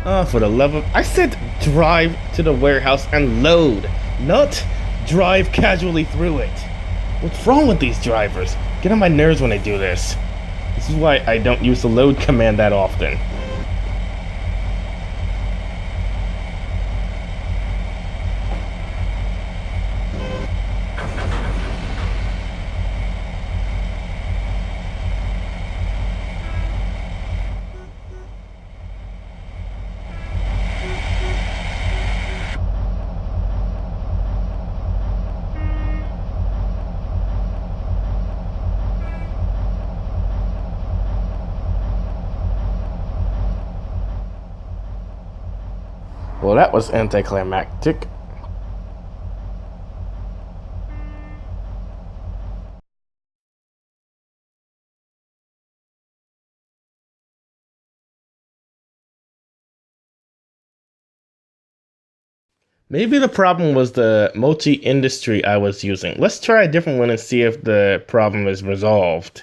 For the love of... I said drive to the warehouse and load, not drive casually through it. What's wrong with these drivers? Get on my nerves when they do this. This is why I don't use the load command that often. Well, that was anticlimactic. Maybe the problem was the multi-industry I was using. Let's try a different one and see if the problem is resolved.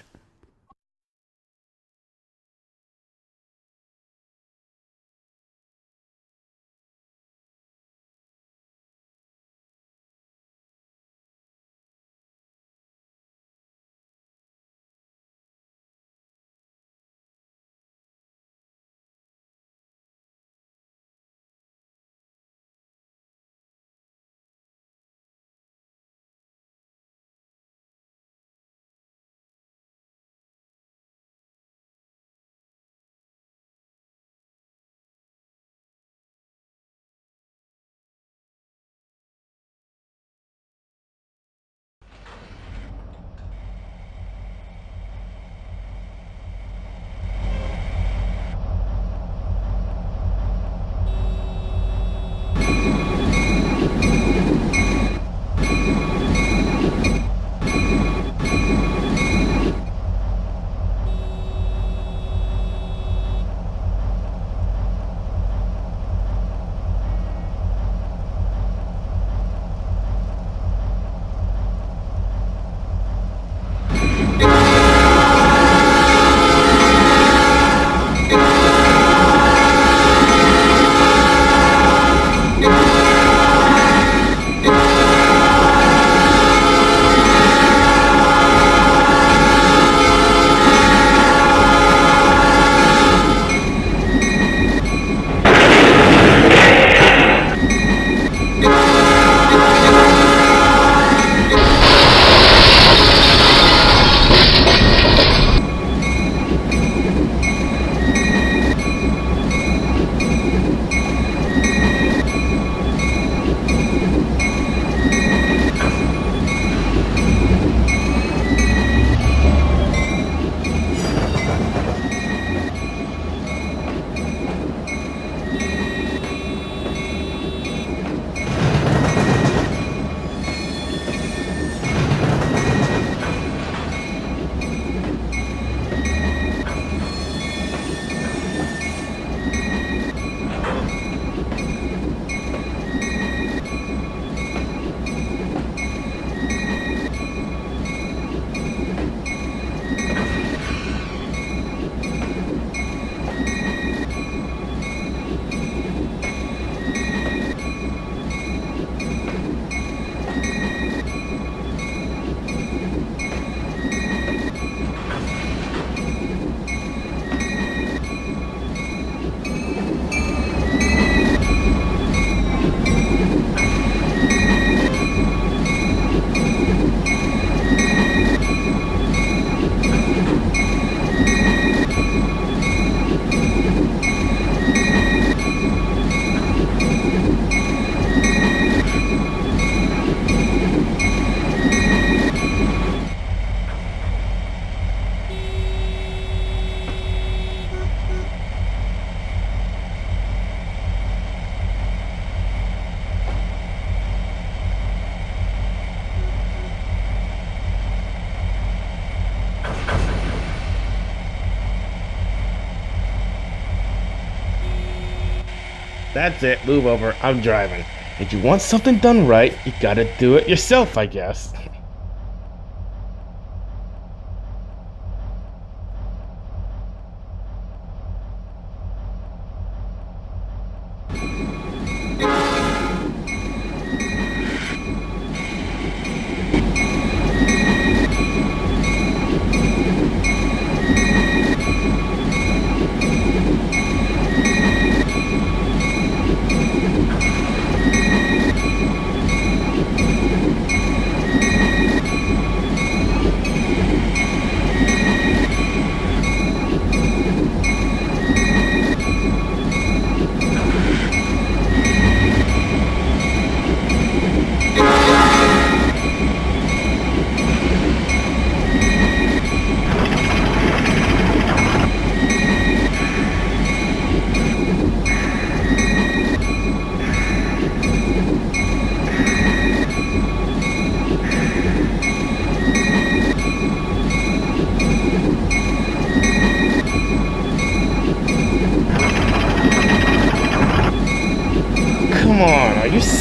That's it, move over, I'm driving. If you want something done right, you gotta do it yourself, I guess.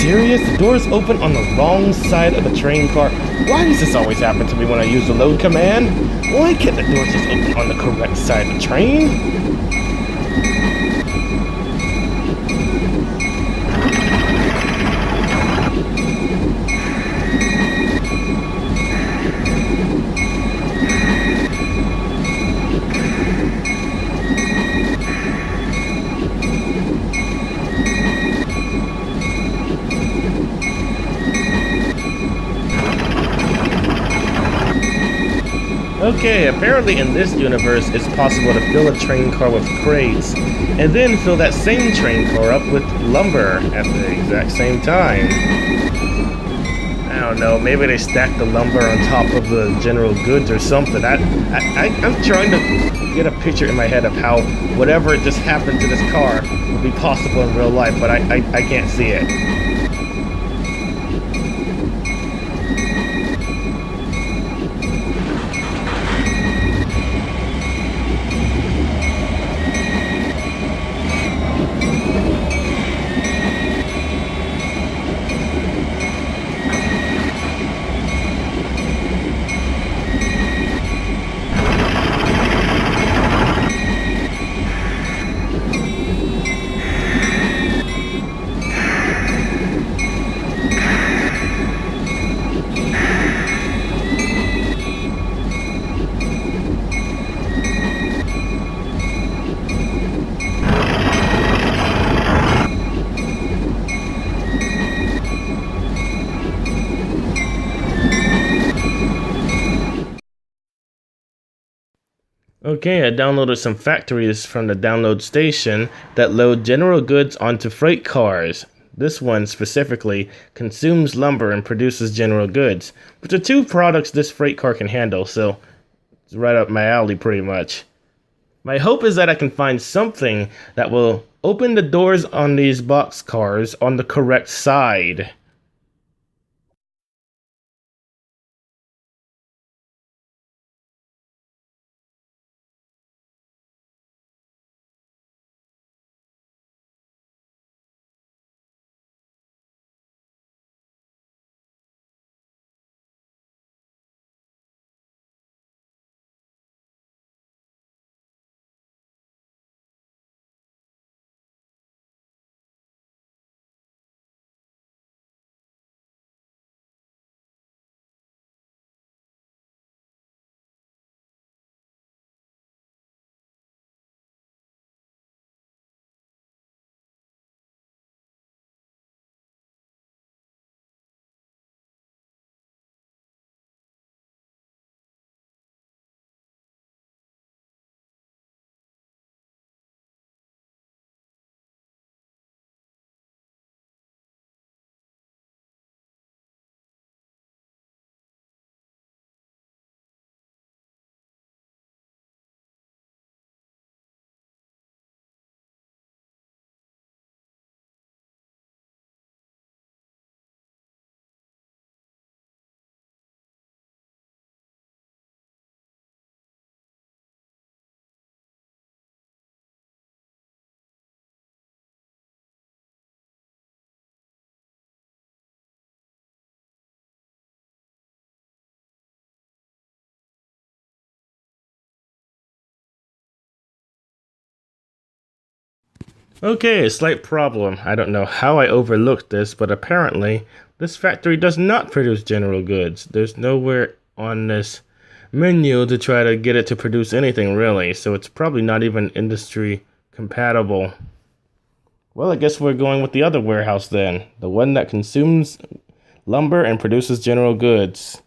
serious? The doors open on the wrong side of the train car. Why does this always happen to me when I use the load command? Why can't the doors just open on the correct side of the train? Okay, apparently in this universe, it's possible to fill a train car with crates, and then fill that same train car up with lumber at the exact same time. I don't know, maybe they stack the lumber on top of the general goods or something. I'm trying to get a picture in my head of how whatever just happened to this car would be possible in real life, but I can't see it. Okay, I downloaded some factories from the download station that load general goods onto freight cars. This one specifically consumes lumber and produces general goods, which are two products this freight car can handle, so it's right up my alley pretty much. My hope is that I can find something that will open the doors on these box cars on the correct side. Okay, a slight problem. I don't know how I overlooked this, but apparently this factory does not produce general goods. There's nowhere on this menu to try to get it to produce anything really, so it's probably not even industry compatible. Well, I guess we're going with the other warehouse then, the one that consumes lumber and produces general goods.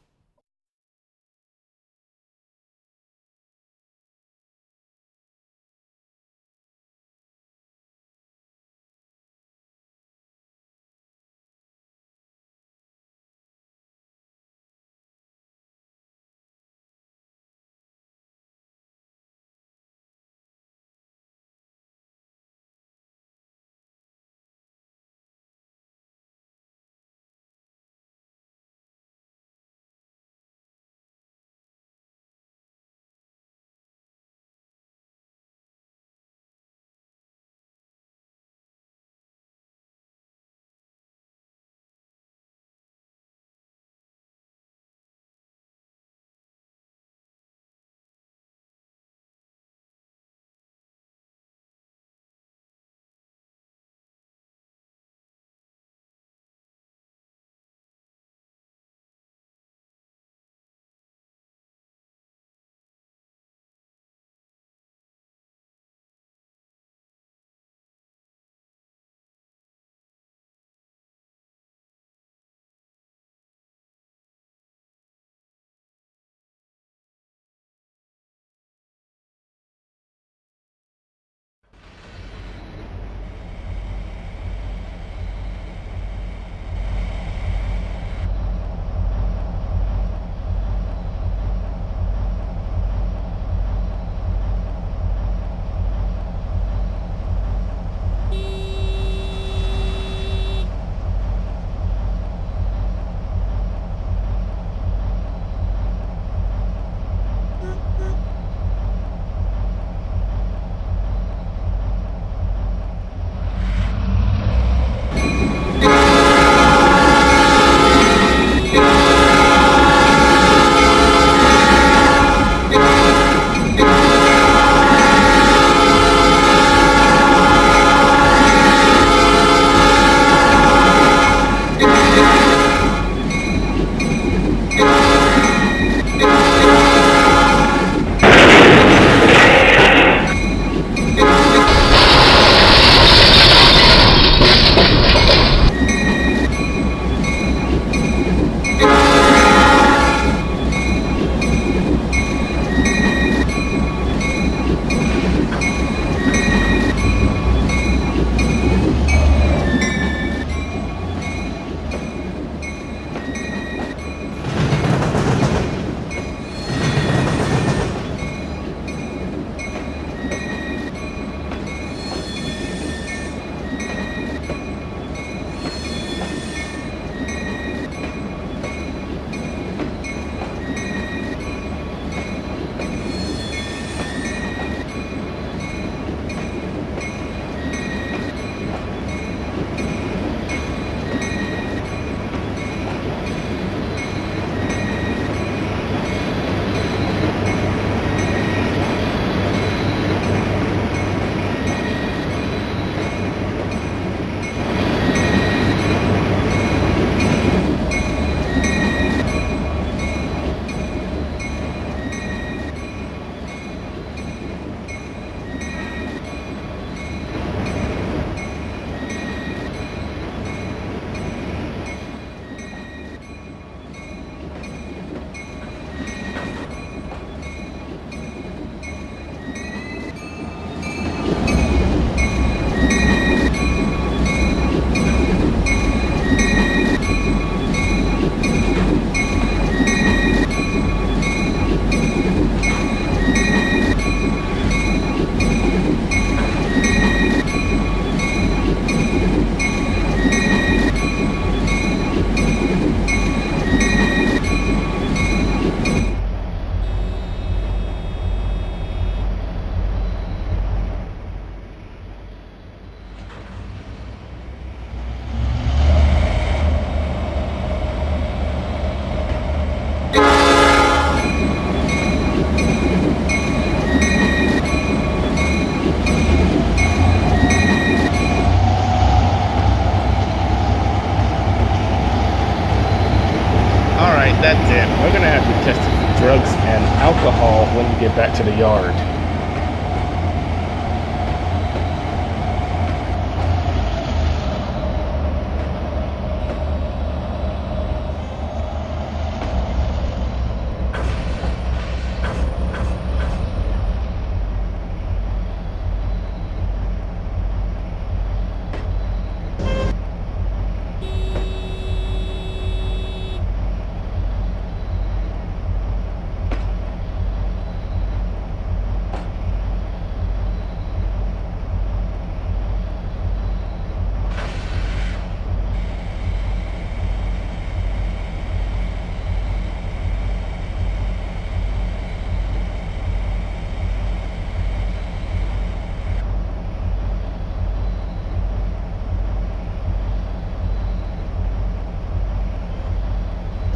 to the yard.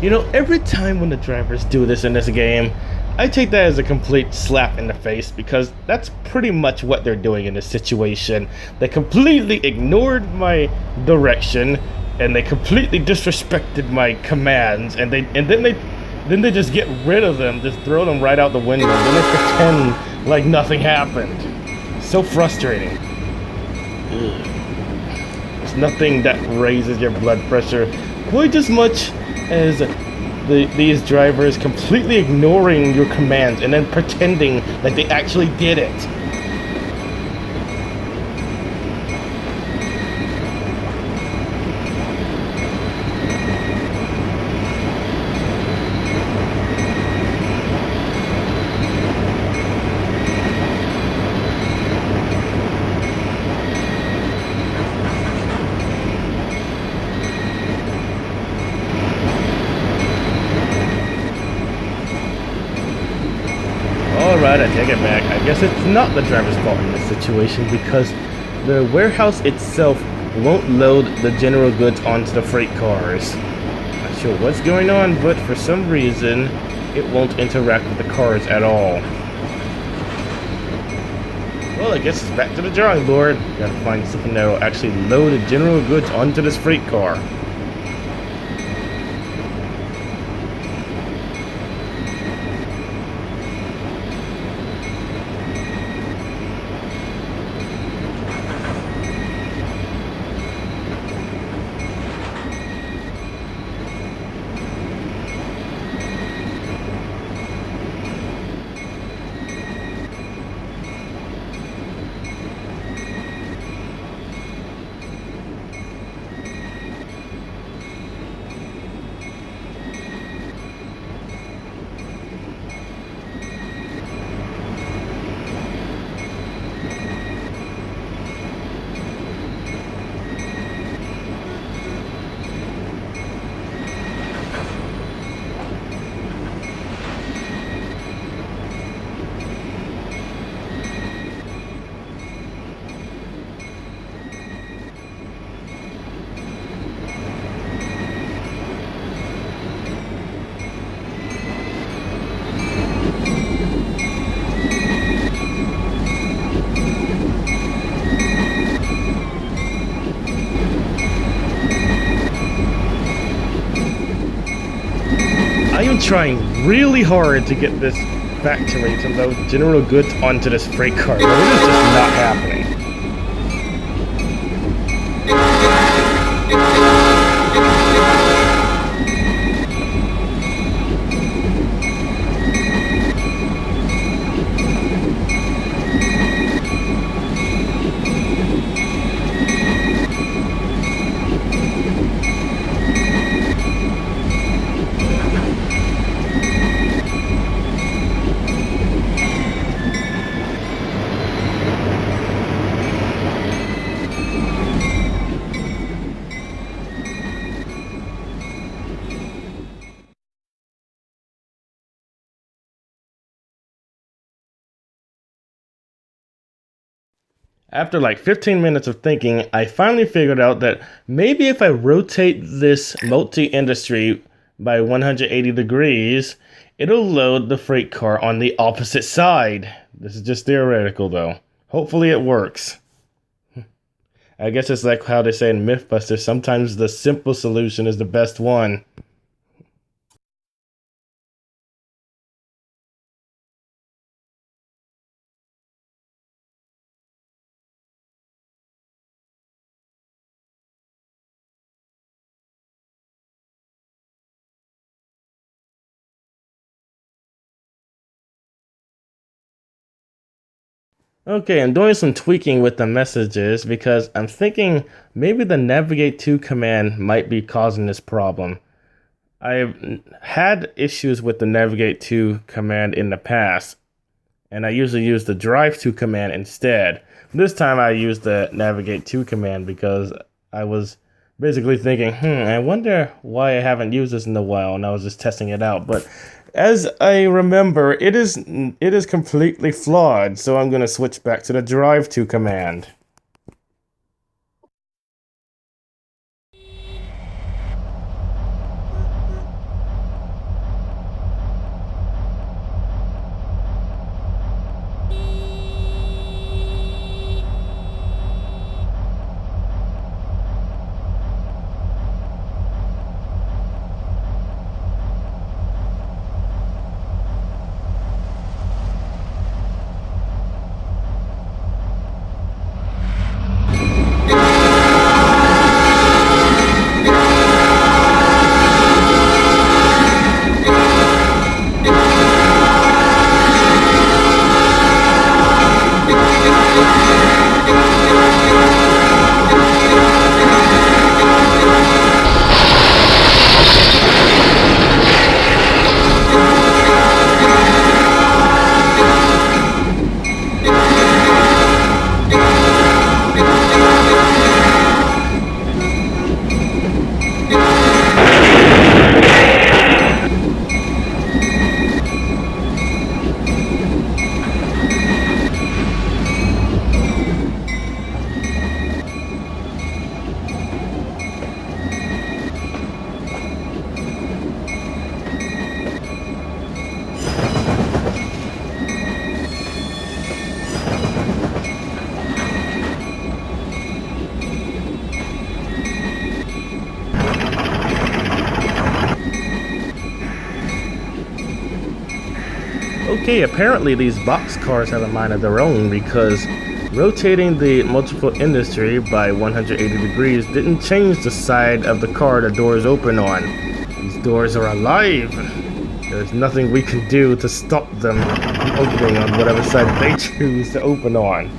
You know, every time when the drivers do this in this game, I take that as a complete slap in the face because that's pretty much what they're doing in this situation. They completely ignored my direction and they completely disrespected my commands, and then they just get rid of them, just throw them right out the window, and then they pretend like nothing happened. So frustrating. There's nothing that raises your blood pressure quite as much as these drivers completely ignoring your commands and then pretending that they actually did it. Alright, I take it back. I guess it's not the driver's fault in this situation because the warehouse itself won't load the general goods onto the freight cars. Not sure what's going on, but for some reason, it won't interact with the cars at all. Well, I guess it's back to the drawing board. Gotta find something that will actually load the general goods onto this freight car. I am trying really hard to get this factory to load general goods onto this freight car, but it is just not happening. After like 15 minutes of thinking, I finally figured out that maybe if I rotate this multi-industry by 180 degrees, it'll load the freight car on the opposite side. This is just theoretical though. Hopefully it works. I guess it's like how they say in Mythbusters, sometimes the simple solution is the best one. Okay, I'm doing some tweaking with the messages because I'm thinking maybe the navigate to command might be causing this problem. I've had issues with the navigate to command in the past, and I usually use the drive to command instead. This time I used the navigate to command because I was basically thinking, I wonder why I haven't used this in a while, and I was just testing it out. But as I remember, it is completely flawed, so I'm going to switch back to the drive to command. Okay, apparently these boxcars have a mind of their own because rotating the multiple industry by 180 degrees didn't change the side of the car the doors open on. These doors are alive. There's nothing we can do to stop them from opening on whatever side they choose to open on.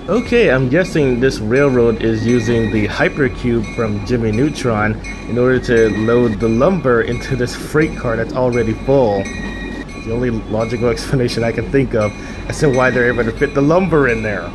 Okay, I'm guessing this railroad is using the hypercube from Jimmy Neutron in order to load the lumber into this freight car that's already full. It's the only logical explanation I can think of as to why they're able to fit the lumber in there.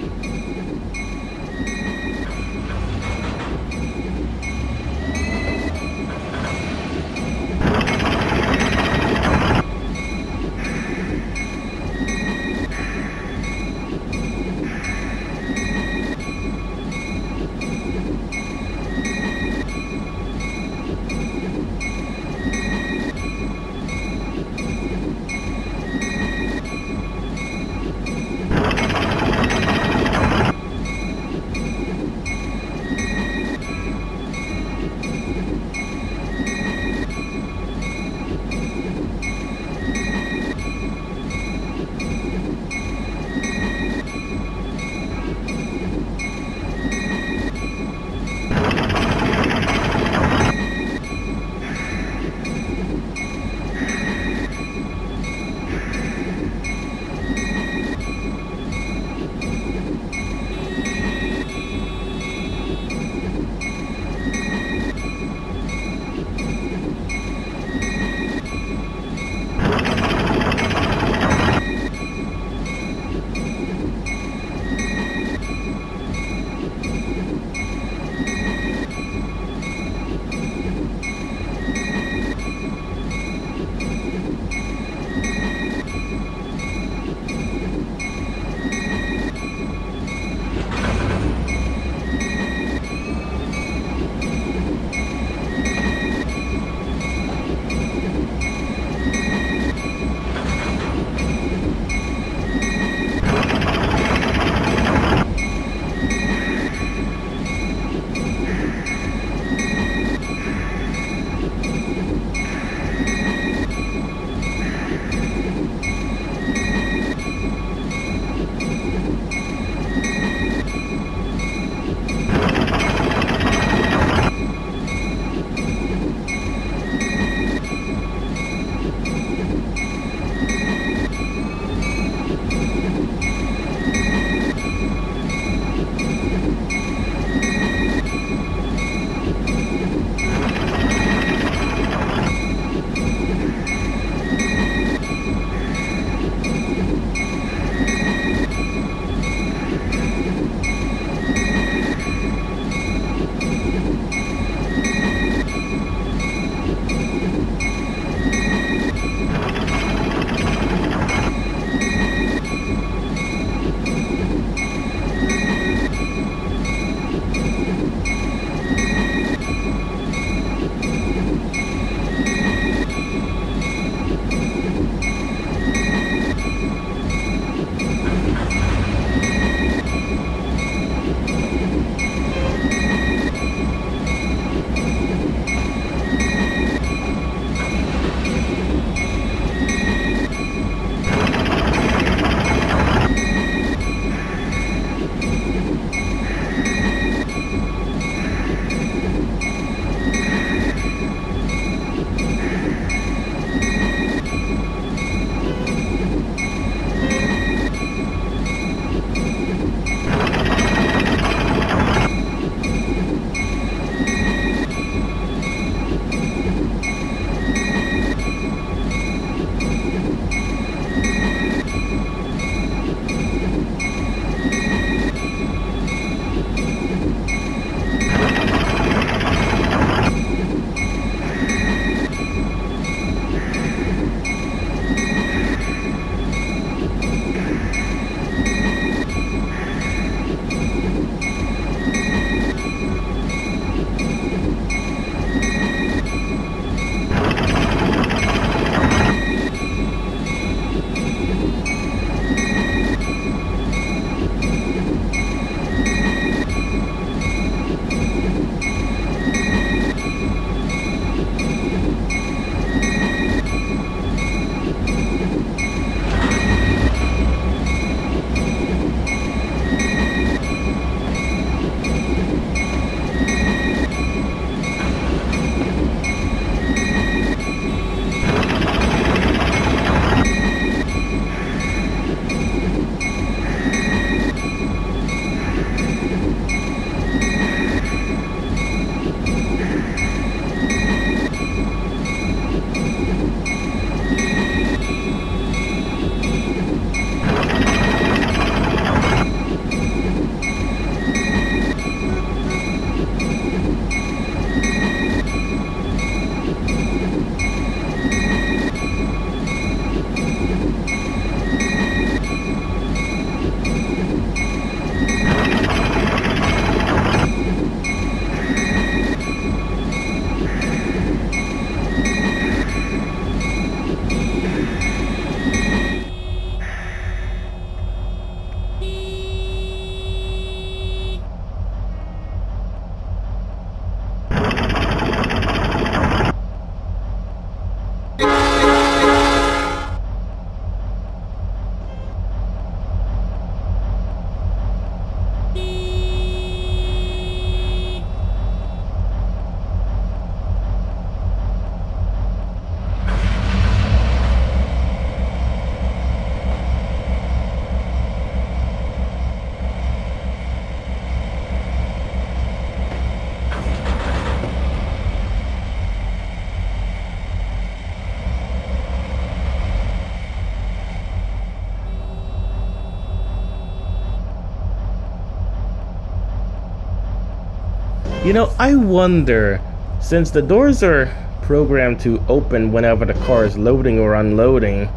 You know, I wonder, since the doors are programmed to open whenever the car is loading or unloading,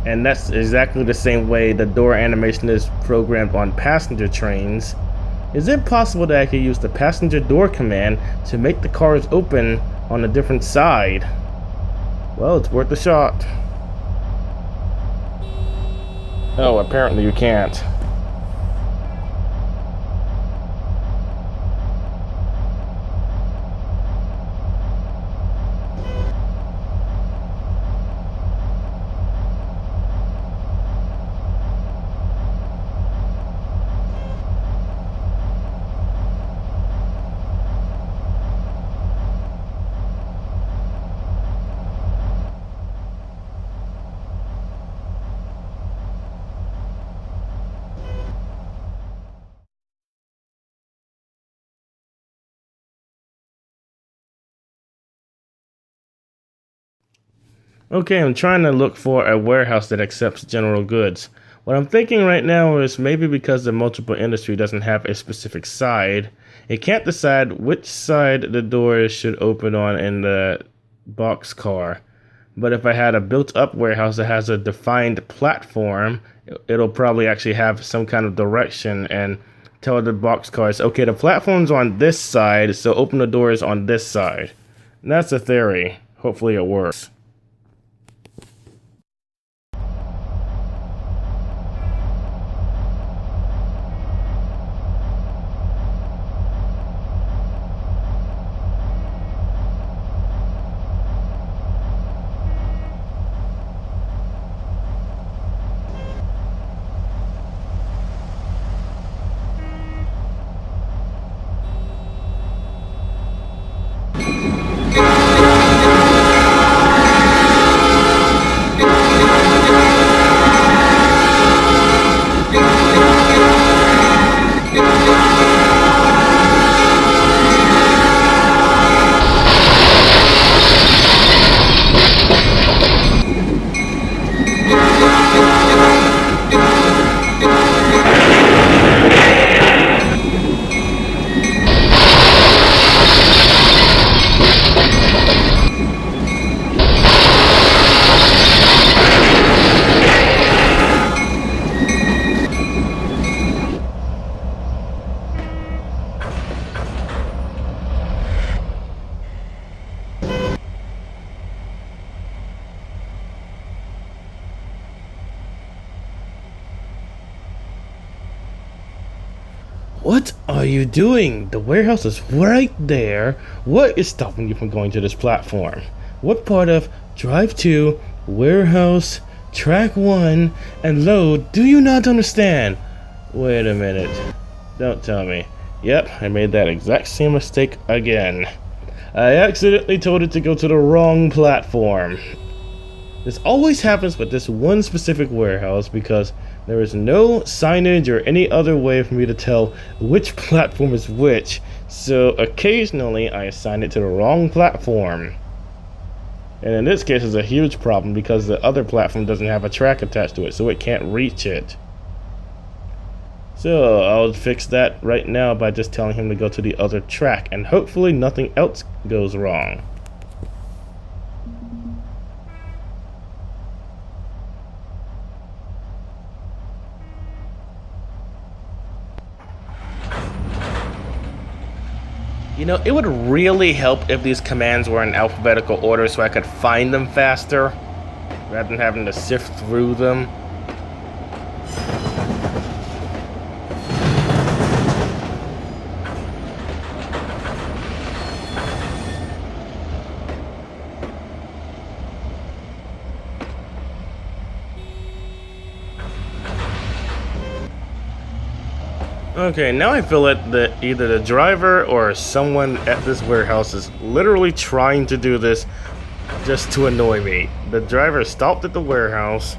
and that's exactly the same way the door animation is programmed on passenger trains, is it possible that I could use the passenger door command to make the cars open on a different side? Well, it's worth a shot. Oh, apparently you can't. Okay, I'm trying to look for a warehouse that accepts general goods. What I'm thinking right now is maybe because the multiple industry doesn't have a specific side, it can't decide which side the doors should open on in the boxcar. But if I had a built-up warehouse that has a defined platform, it'll probably actually have some kind of direction and tell the boxcars, okay, the platform's on this side, so open the doors on this side. And that's a theory. Hopefully it works. What are you doing? The warehouse is right there. What is stopping you from going to this platform? What part of drive to, warehouse, track 1, and load do you not understand? Wait a minute. Don't tell me. Yep, I made that exact same mistake again. I accidentally told it to go to the wrong platform. This always happens with this one specific warehouse because there is no signage or any other way for me to tell which platform is which, so occasionally I assign it to the wrong platform. And in this case it's a huge problem because the other platform doesn't have a track attached to it, so it can't reach it. So I'll fix that right now by just telling him to go to the other track, and hopefully nothing else goes wrong. You know, it would really help if these commands were in alphabetical order so I could find them faster, rather than having to sift through them. Okay, now I feel that either the driver or someone at this warehouse is literally trying to do this just to annoy me. The driver stopped at the warehouse,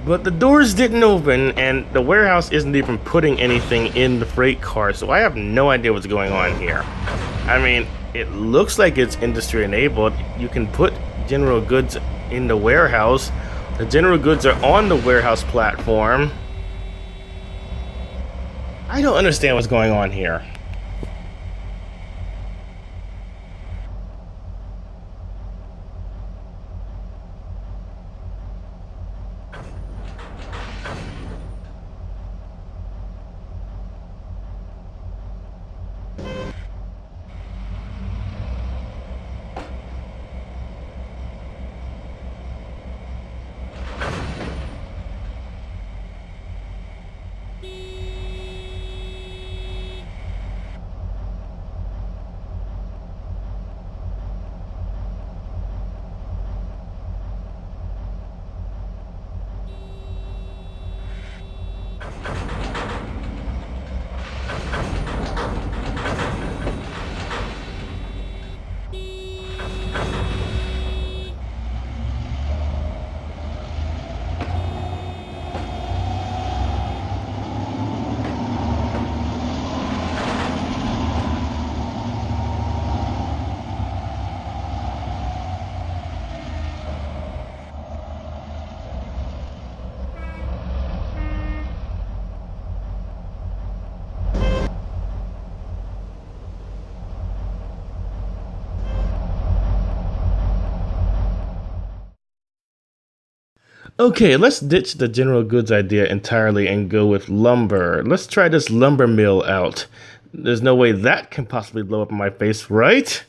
but the doors didn't open, and the warehouse isn't even putting anything in the freight car, so I have no idea what's going on here. I mean, it looks like it's industry enabled. You can put general goods in the warehouse. The general goods are on the warehouse platform. I don't understand what's going on here. Okay, let's ditch the general goods idea entirely and go with lumber. Let's try this lumber mill out. There's no way that can possibly blow up in my face, right?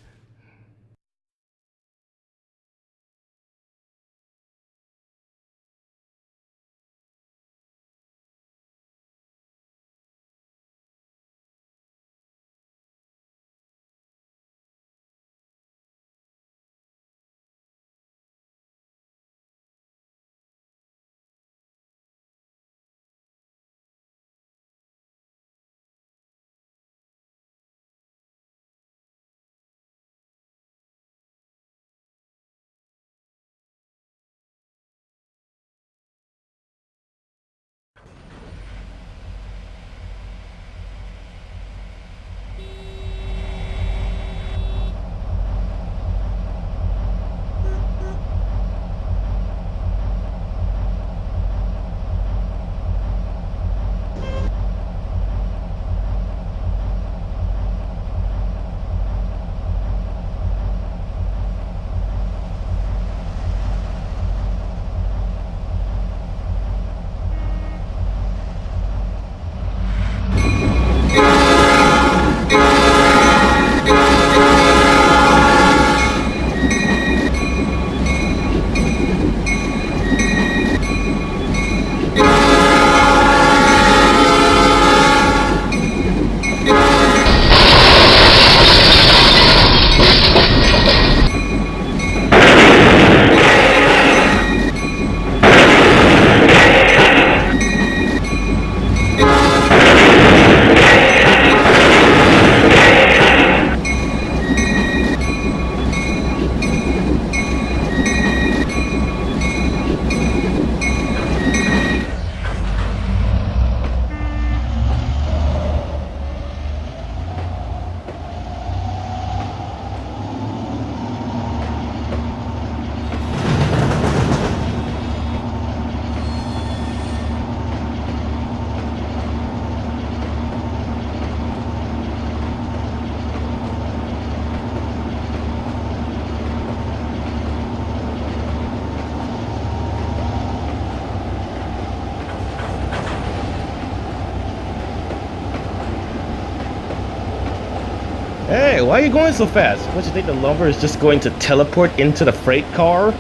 Hey, why are you going so fast? What, you think the lumber is just going to teleport into the freight car?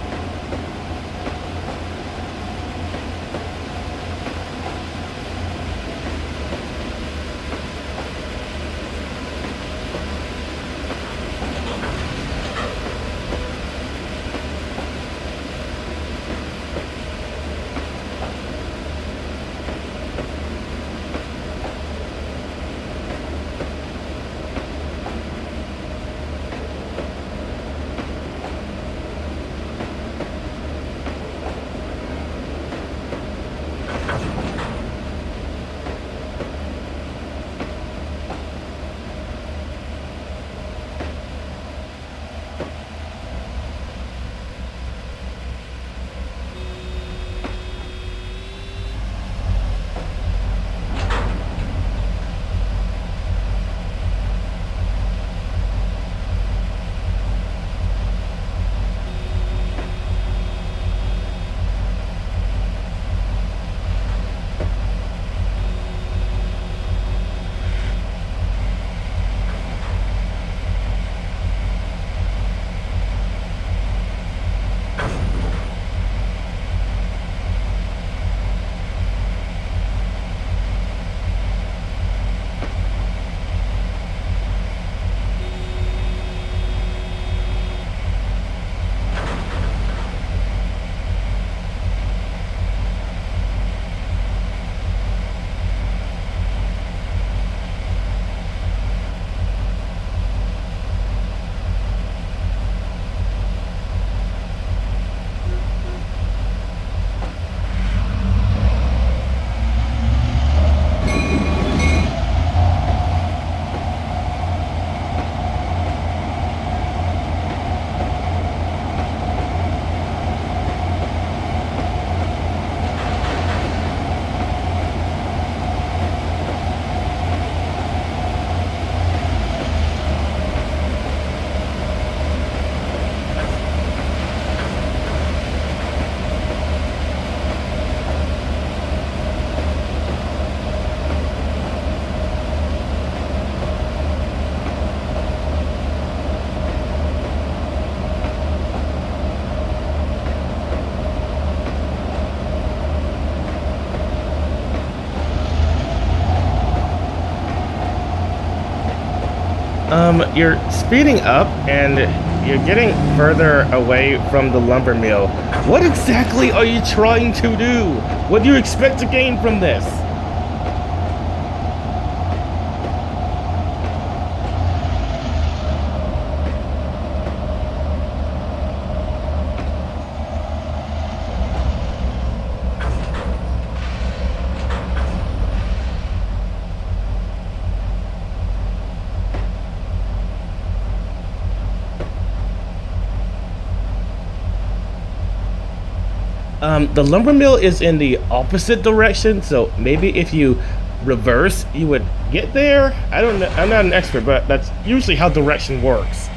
You're speeding up and you're getting further away from the lumber mill. What exactly are you trying to do? What do you expect to gain from this? The lumber mill is in the opposite direction, so maybe if you reverse, you would get there. I don't know. I'm not an expert, but that's usually how direction works.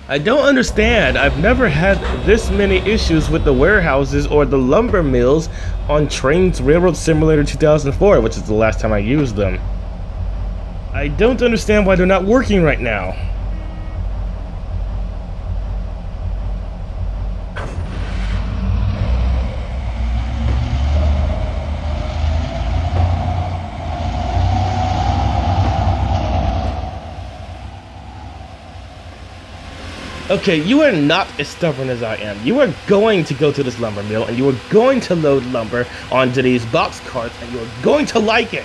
I don't understand. I've never had this many issues with the warehouses or the lumber mills on Trainz Railroad Simulator 2004, which is the last time I used them. I don't understand why they're not working right now. Okay, you are not as stubborn as I am. You are going to go to this lumber mill and you are going to load lumber onto these box carts and you are going to like it.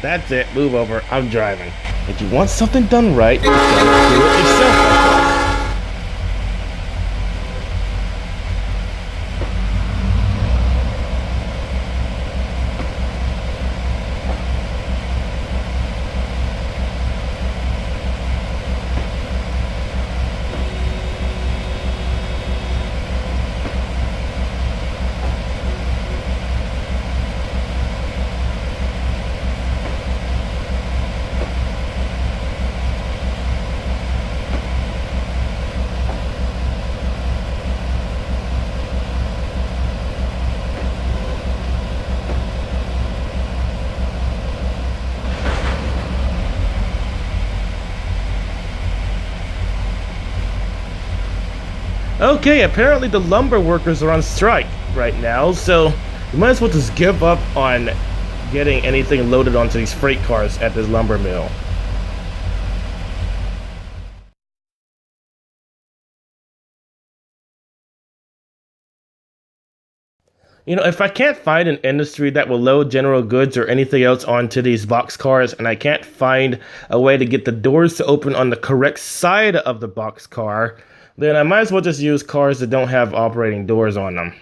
That's it, move over, I'm driving. If you want something done right, you gotta do it yourself, I guess. Okay, apparently the lumber workers are on strike right now, so we might as well just give up on getting anything loaded onto these freight cars at this lumber mill. You know, if I can't find an industry that will load general goods or anything else onto these box cars, and I can't find a way to get the doors to open on the correct side of the box car, then I might as well just use cars that don't have operating doors on them.